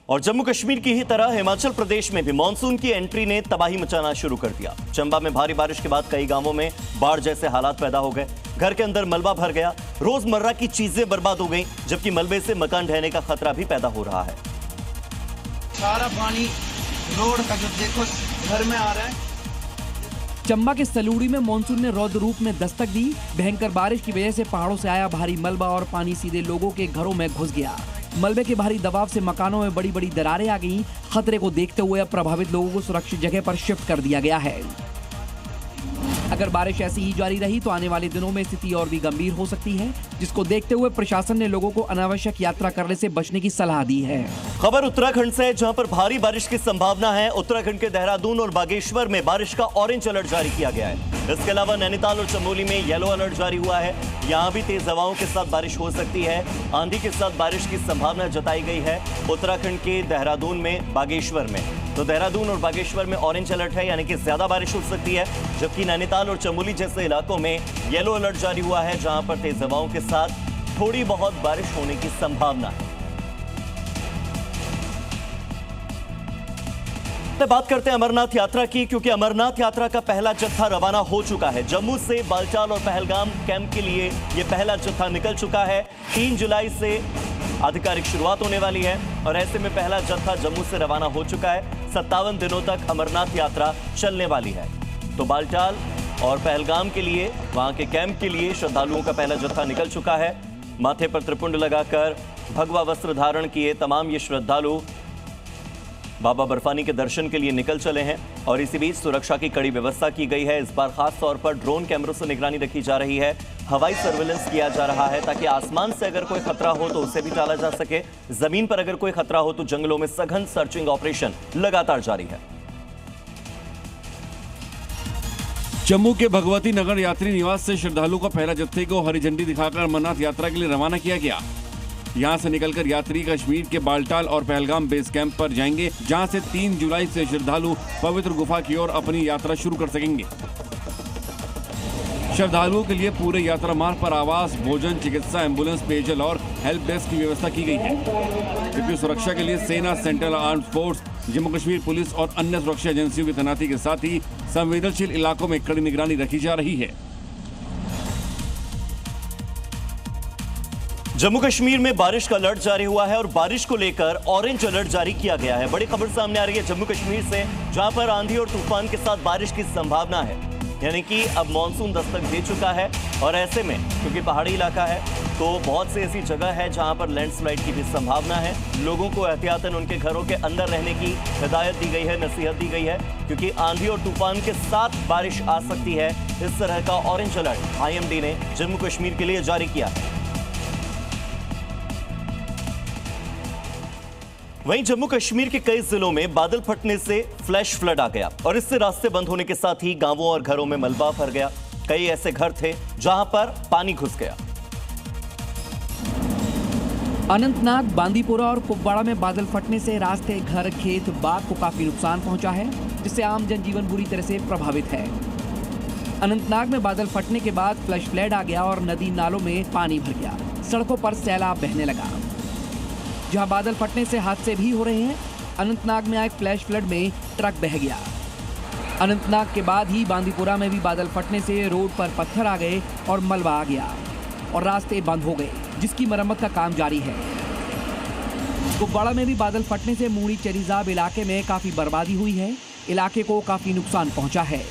और जम्मू कश्मीर की ही तरह हिमाचल प्रदेश में भी मानसून की एंट्री ने तबाही मचाना शुरू कर दिया। चंबा में भारी बारिश के बाद कई गांवों में बाढ़ जैसे हालात पैदा हो गए। घर के अंदर मलबा भर गया, रोजमर्रा की चीजें बर्बाद हो गईं, जबकि मलबे से मकान ढहने का खतरा भी पैदा हो रहा है। सारा पानी रोड का जो देखो घर में आ रहा है। चंबा के सलूड़ी में मानसून ने रौद्र रूप में दस्तक दी। भयंकर बारिश की वजह से पहाड़ों से आया भारी मलबा और पानी सीधे लोगों के घरों में घुस गया। मलबे के भारी दबाव से मकानों में बड़ी बड़ी दरारें आ गईं। खतरे को देखते हुए अब प्रभावित लोगों को सुरक्षित जगह पर शिफ्ट कर दिया गया है। अगर बारिश ऐसी ही जारी रही तो आने वाले दिनों में स्थिति और भी गंभीर हो सकती है, जिसको देखते हुए प्रशासन ने लोगों को अनावश्यक यात्रा करने से बचने की सलाह दी है। खबर उत्तराखंड से, जहां पर भारी बारिश की संभावना है। उत्तराखंड के देहरादून और बागेश्वर में बारिश का ऑरेंज अलर्ट जारी किया गया है। इसके अलावा नैनीताल और चमोली में येलो अलर्ट जारी हुआ है। यहां भी तेज हवाओं के साथ बारिश हो सकती है। आंधी के साथ बारिश की संभावना जताई गई है उत्तराखंड के देहरादून में, बागेश्वर में। तो देहरादून और बागेश्वर में ऑरेंज अलर्ट है, यानी कि ज्यादा बारिश हो सकती है, जबकि नैनीताल और चमोली जैसे इलाकों में येलो अलर्ट जारी हुआ है, जहां पर तेज हवाओं के साथ थोड़ी बहुत बारिश होने की संभावना है। बात करते हैं अमरनाथ यात्रा की, क्योंकि अमरनाथ यात्रा का पहला जत्था रवाना हो चुका है। जम्मू से बालटाल और पहलगाम कैंप के लिए यह पहला जत्था निकल चुका है। 3 जुलाई से आधिकारिक शुरुआत होने वाली है और ऐसे में पहला जत्था जम्मू से रवाना हो चुका है। 57 दिनों तक अमरनाथ यात्रा चलने वाली है। तो बालटाल और पहलगाम के लिए, वहां के कैंप के लिए श्रद्धालुओं का पहला जत्था निकल चुका है। माथे पर त्रिपुंड लगाकर भगवा वस्त्र धारण किए तमाम ये श्रद्धालु बाबा बर्फानी के दर्शन के लिए निकल चले हैं और इसी बीच सुरक्षा की कड़ी व्यवस्था की गई है। इस बार खास तौर पर ड्रोन कैमरों से निगरानी रखी जा रही है, हवाई सर्वेलेंस किया जा रहा है, ताकि आसमान से अगर कोई खतरा हो तो उसे भी टाला जा सके। जमीन पर अगर कोई खतरा हो तो जंगलों में सघन सर्चिंग ऑपरेशन लगातार जारी है। जम्मू के भगवती नगर यात्री निवास से श्रद्धालुओं का पहला जत्थे को हरी झंडी दिखाकर अमरनाथ यात्रा के लिए रवाना किया गया। यहां से निकलकर यात्री कश्मीर के बालटाल और पहलगाम बेस कैंप पर जाएंगे, जहां से 3 जुलाई से श्रद्धालु पवित्र गुफा की ओर अपनी यात्रा शुरू कर सकेंगे। श्रद्धालुओं के लिए पूरे यात्रा मार्ग पर आवास, भोजन, चिकित्सा, एम्बुलेंस, पेयजल और हेल्प डेस्क की व्यवस्था की गई है। क्योंकि सुरक्षा के लिए सेना, central armed force, Jammu Kashmir police और अन्य सुरक्षा एजेंसियों की तैनाती के साथ ही संवेदनशील इलाकों में कड़ी निगरानी रखी जा रही है। जम्मू कश्मीर में बारिश का अलर्ट जारी हुआ है और बारिश को लेकर ऑरेंज अलर्ट जारी किया गया है। बड़ी खबर सामने आ रही है जम्मू कश्मीर से, जहां पर आंधी और तूफान के साथ बारिश की संभावना है। यानी कि अब मानसून दस्तक दे चुका है और ऐसे में क्योंकि पहाड़ी इलाका है तो बहुत सी ऐसी जगह है जहां पर लैंडस्लाइड की भी संभावना है। लोगों को एहतियातन उनके घरों के अंदर रहने की हिदायत दी गई है, नसीहत दी गई है, क्योंकि आंधी और तूफान के साथ बारिश आ सकती है। इस तरह का ऑरेंज अलर्ट IMD ने जम्मू कश्मीर के लिए जारी किया है। वहीं जम्मू कश्मीर के कई जिलों में बादल फटने से फ्लैश फ्लड आ गया और इससे रास्ते बंद होने के साथ ही गांवों और घरों में मलबा भर गया। कई ऐसे घर थे जहां पर पानी घुस गया। अनंतनाग, बांदीपुरा और कुपवाड़ा में बादल फटने से रास्ते, घर, खेत, बाग को काफी नुकसान पहुंचा है, जिससे आम जनजीवन बुरी तरह से प्रभावित है। अनंतनाग में बादल फटने के बाद फ्लैश फ्लड आ गया और नदी नालों में पानी भर गया। सड़कों पर सैलाब बहने लगा। जहां बादल फटने से हादसे भी हो रहे हैं, अनंतनाग में आए फ्लैश फ्लड में ट्रक बह गया। अनंतनाग के बाद ही बांदीपुरा में भी बादल फटने से रोड पर पत्थर आ गए और मलबा आ गया और रास्ते बंद हो गए, जिसकी मरम्मत का काम जारी है। कुपवाड़ा में भी बादल फटने से मूड़ी चरीजाब इलाके में काफी बर्बादी हुई है। इलाके को काफी नुकसान पहुंचा है।